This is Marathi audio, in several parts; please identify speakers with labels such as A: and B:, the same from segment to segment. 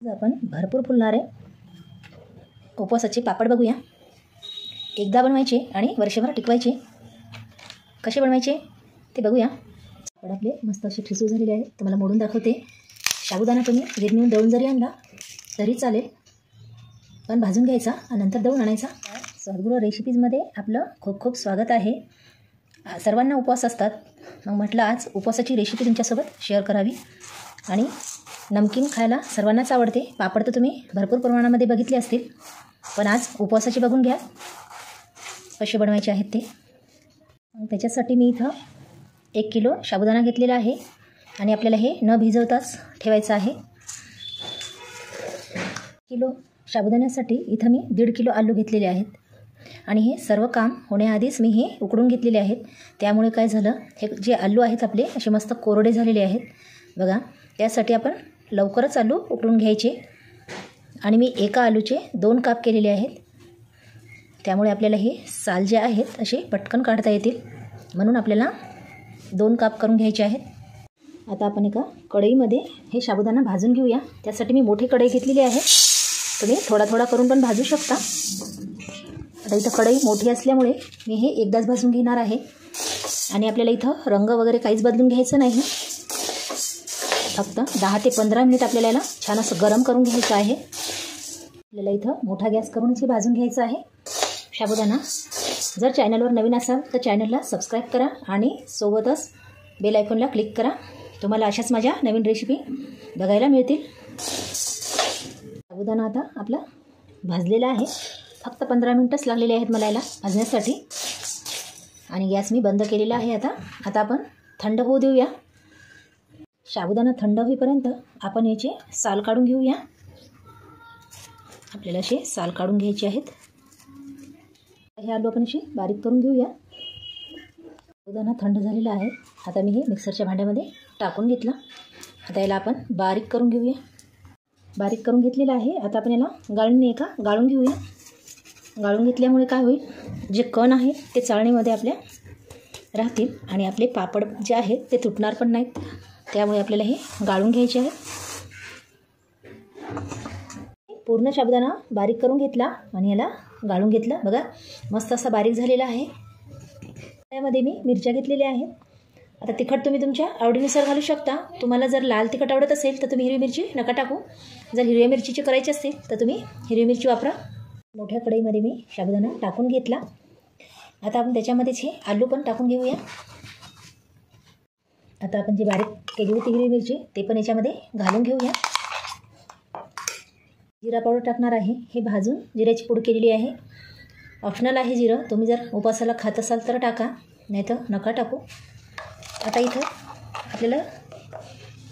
A: आपण भरपूर फुलणारे उपवासाचे पापड बघूया. एकदा बनवायचे आणि वर्षभर टिकवायचे. कसे बनवायचे ते बघूया. पापड आपले मस्त असे ठिसूळ झालेले आहेत. तुम्हाला मोडून दाखवते. साबुदाणा तुम्ही गिरणीहून दळून जरी आणला तरी चालेल, पण भाजून घ्यायचा आणि नंतर दळून आणायचा. सद्गुरू रेसिपीजमध्ये आपलं खूप खूप स्वागत आहे. सर्वांना उपवास असतात, मग म्हटलं आज उपवासाची रेसिपी तुमच्यासोबत शेअर करावी. आणि नमकीन खायला सर्वांनाच आवडते. पापड तर तुम्ही भरपूर प्रमाणामध्ये बघितले असतील, पण आज उपवासाचे बघून घ्या कसे बनवायचे आहेत ते. त्याच्यासाठी मी इथं 1 किलो साबुदाणा घेतलेला आहे आणि आपल्याला हे न भिजवताच ठेवायचं आहे. किलो साबुदाण्यासाठी इथं मी 1.5 किलो आलू घेतलेले आहेत आणि हे सर्व काम होण्याआधीच मी हे उकडून घेतलेले आहेत. त्यामुळे काय झालं, हे जे आलू आहेत आपले असे मस्त कोरडे झालेले आहेत बघा. त्यासाठी आपण लवकरच आलू उकडून घ्यायचे. आणि मी एका आलूचे 2 काप केलेले आहेत. त्यामुळे आपल्याला हे साल जे आहेत असे पटकन काढता येतील, म्हणून आपल्याला 2 काप करून घ्यायचे आहेत. आता आपण एका कढईमध्ये हे साबुदाणा भाजून घेऊया. त्यासाठी मी मोठी कढई घेतलेली आहे. तुम्ही थोडा थोडा करून पण भाजू शकता. आता इथं कढई मोठी असल्यामुळे मी हे एकदाच भाजून घेणार आहे. आणि आपल्याला इथं रंग वगैरे काहीच बदलून घ्यायचं नाही. फक्त 10 ते 15 मिनिट आपल्याला याला छान असं गरम करून घ्यायचं आहे. आपल्याला इथं मोठा गॅस करून हे भाजून घ्यायचं आहे साबुदाणा. जर चॅनलवर नवीन असाल तर चॅनलला सबस्क्राईब करा आणि सोबतच बेल आयकॉनला क्लिक करा. तुम्हाला अशाच माझ्या नवीन रेसिपी बघायला मिळतील. साबुदाणा आता आपला भाजलेला आहे. फक्त 15 मिनिटच लागलेले आहेत मला याला भाजण्यासाठी. आणि गॅस मी बंद केलेला आहे. आता आपण थंड होऊ देऊया. साबुदाणा थंड होईपर्यंत आपण याचे साल काढून घेऊया. आपल्याला असे साल काढून घ्यायचे आहेत. हे आलू आपण असे बारीक करून घेऊया. साबुदाणा थंड झालेला आहे. आता मी हे मिक्सरच्या भांड्यामध्ये टाकून घेतलं. आता याला आपण बारीक करून घेऊया. बारीक करून घेतलेलं आहे. आता आपण याला गाळणीने गाळून घेऊया. गाळून घेतल्यामुळे काय होईल, जे कण आहे ते चाळणीमध्ये आपल्या राहतील आणि आपले पापड जे आहेत ते तुटणार पण नाहीत. त्यामुळे आपल्याला हे गाळून घ्यायचे आहे. पूर्ण साबुदाणा बारीक करून घेतला आणि याला गाळून घेतलं बघा. मस्त असा बारीक झालेला आहे. त्यामध्ये मी मिरच्या घेतलेल्या आहेत. आता तिखट तुम्ही तुमच्या आवडीनुसार घालू शकता. तुम्हाला जर लाल तिखट आवडत असेल तर तुम्ही हिरवी मिरची नका टाकू. जर हिरव्या मिरचीची करायची असतील तर तुम्ही हिरवी मिरची वापरा. मोठ्या कढईमध्ये मी साबुदाणा टाकून घेतला. आता आपण त्याच्यामध्येच हे आलू पण टाकून घेऊया. आता आपण जी बारीक केली होती हिरवी मिरची ते पण याच्यामध्ये घालून घेऊया. जिरा पावडर टाकणार आहे. हे भाजून जिऱ्याची पूड केलेली आहे. ऑप्शनल आहे जिरं. तुम्ही जर उपवासाला खात असाल तर टाका, नाही तर नका टाकू. आता इथं आपल्याला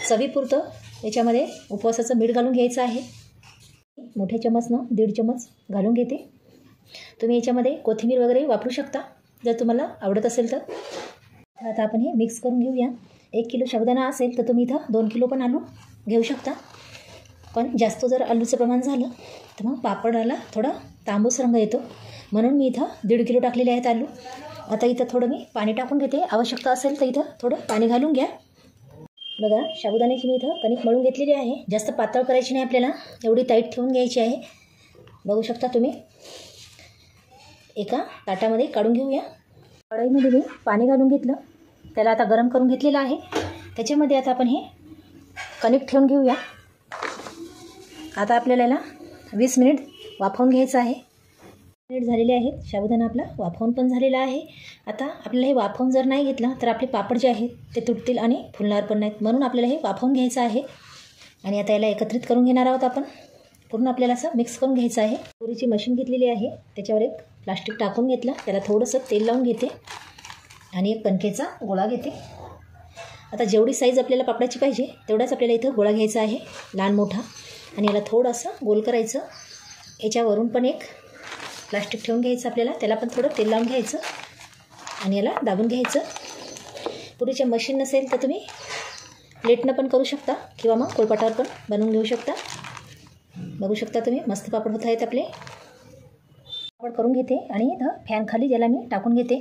A: चवीपुरतं याच्यामध्ये उपवासाचं मीठ घालून घ्यायचं आहे. मोठ्या चमचनं 1.5 चमच घालून घेते. तुम्ही याच्यामध्ये कोथिंबीर वगैरे वापरू शकता जर तुम्हाला आवडत असेल तर. आता आपण हे मिक्स करून घेऊया. 1 किलो साबुदाणा असेल तर तुम्ही इथं 2 किलो पण आलू घेऊ शकता. पण जास्त जर आलूचं प्रमाण झालं तर मग पापडाला थोडा तांबूस रंग येतो, म्हणून मी इथं 1.5 किलो टाकलेले आहेत आलू. आता इथं थोडं मी पाणी टाकून घेते. आवश्यकता असेल तर इथं थोडं पाणी घालून घ्या. बघा साबुदाण्याची मी इथं कणिक मळून घेतलेली आहे. जास्त पातळ करायची नाही आपल्याला, एवढी टाईट ठेवून घ्यायची आहे. बघू शकता तुम्ही. एका ताटामध्ये काढून घेऊया. कढईमध्ये मी पाणी घालून घेतलं. त्याला आता गरम करून घेतलेलं आहे. त्याच्यामध्ये आता आपण हे कणिक ठेवून घेऊया. आता आपल्याला याला 20 मिनिट वाफवून घ्यायचं आहे. मिनिट झालेले आहेत. साबुदाणा आपला वाफवून पण झालेला आहे. आता आपल्याला हे वाफवून जर नाही घेतलं तर आपले पापड जे आहेत ते तुटतील आणि फुलणार पण नाहीत, म्हणून आपल्याला हे वाफवून घ्यायचं आहे. आणि आता याला एकत्रित करून घेणार आहोत आपण. पूर्ण आपल्याला असं मिक्स करून घ्यायचं आहे. पुरीची मशीन घेतलेली आहे. त्याच्यावर एक प्लास्टिक टाकून घेतलं. त्याला थोडंसं तेल लावून घेते आणि एक कणकेचा गोळा घेते. आता जेवढी साईज आपल्याला पापडाची पाहिजे तेवढाच आपल्याला इथं गोळा घ्यायचा आहे, लहान मोठा. आणि याला थोडंसं गोल करायचं. याच्यावरून पण एक प्लास्टिक ठेवून घ्यायचं आपल्याला. त्याला पण थोडं तेल लावून घ्यायचं आणि याला दाबून घ्यायचं. पुरीच्या मशीन नसेल तर तुम्ही प्लेटनं पण करू शकता किंवा मग पोळपाटावर पण बनवून घेऊ शकता. बघू शकता तुम्ही मस्त पापड होत आहेत आपले. पापड करून घेते आणि इथं फॅन खाली ज्याला मी टाकून घेते.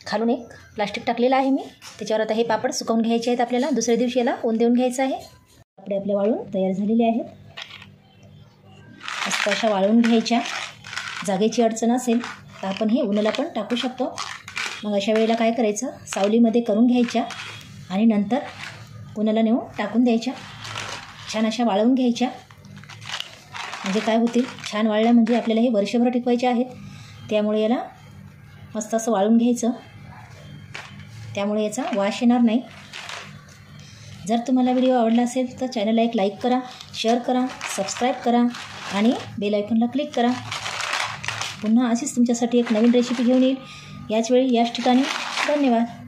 A: खालून एक प्लास्टिक टाकलेलं आहे मी. त्याच्यावर आता हे पापड सुकवून घ्यायचे आहेत आपल्याला. दुसऱ्या दिवशी याला ऊन देऊन घ्यायचं आहे. पापडे आपल्या वाळून तयार झालेले आहेत. मस्त अशा वाळवून घ्यायच्या. जागेची अडचण असेल तर आपण हे उन्हाला पण टाकू शकतो. मग अशा वेळेला काय करायचं, सावलीमध्ये करून घ्यायच्या आणि नंतर उन्हाला नेऊन टाकून द्यायच्या. छान अशा वाळवून घ्यायच्या. म्हणजे काय होतील, छान वाळल्या म्हणजे आपल्याला हे वर्षभर टिकवायचे आहेत. त्यामुळे याला मस्त असं वाळून घ्यायचं. त्यामुळे याचा वास येणार नाही. जर तुम्हाला व्हिडिओ आवडला असेल तर चॅनलला एक लाईक करा, शेअर करा, सबस्क्राईब करा आणि बेल आयकॉनला क्लिक करा. पुन्हा अशीच तुमच्यासाठी एक नवीन रेसिपी घेऊन येईल याच वेळी याच ठिकाणी. धन्यवाद.